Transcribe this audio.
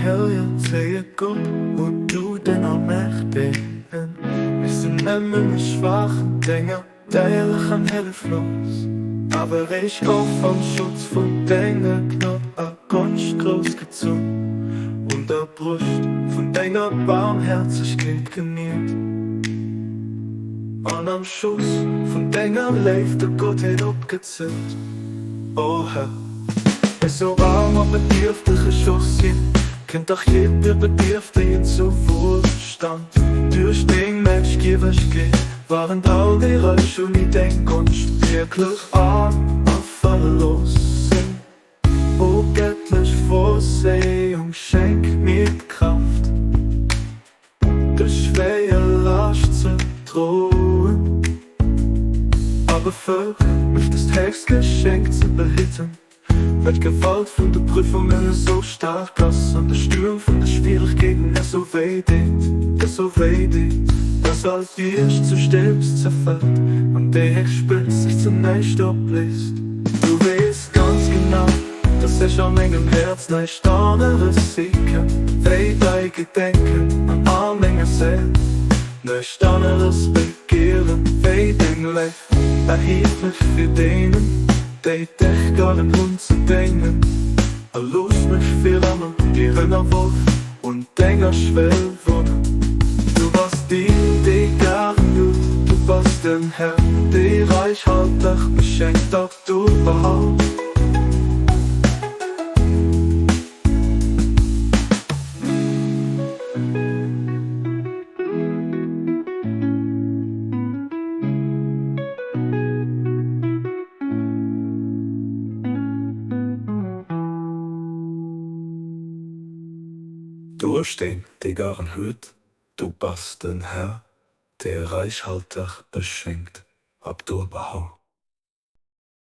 helgen, säger Gott, och du denna mäktigen. Vi sind nämligen schwachen Dinger, der kan helfen los. Aber ich auch vom Schutz von deiner Knochen ganz groß gezogen und der Brust von deiner Barmherzigkeit geniert. Und am Schuss von deiner Leib der Gottheit abgezählt. Oh Herr, es so warm und bedürftige Schuss hin, kennt doch jeder Bedürftige zu Wohlstand. Durch den Mensch gewöhnt geht, waren all die Reich und die Denkkunst wirklich an verlassen. O göttlich Vorsehung, schenk mir Kraft, durch schwere Last zu drohen. Aber für mich das Textgeschenk zu behitten, wird Gewalt von der Prüfungen so stark, dass an der Sturm von der Schwierigkeiten so weh tut, dass als erst zu stirbst zerfällt und der Spitz sich zunächst abbläst. Du weißt ganz genau, dass ich an meinem Herz nicht anderes sicher, weh dein Gedenken an all meine Seelen, nicht anderes begehren, weh dein Leben, erhielt mich für denen, die dich gar nicht umzudenken. Erlöst mich für immer, ihrer Wolf und deiner Schwellwohn. Du warst die gar nicht, du warst den Herr, die reichhaltig beschenkt, auch du überhaupt. Durchstehen, die garen Hüt, du bist den Herr, der reichhaltig beschenkt, ab du überhaupt.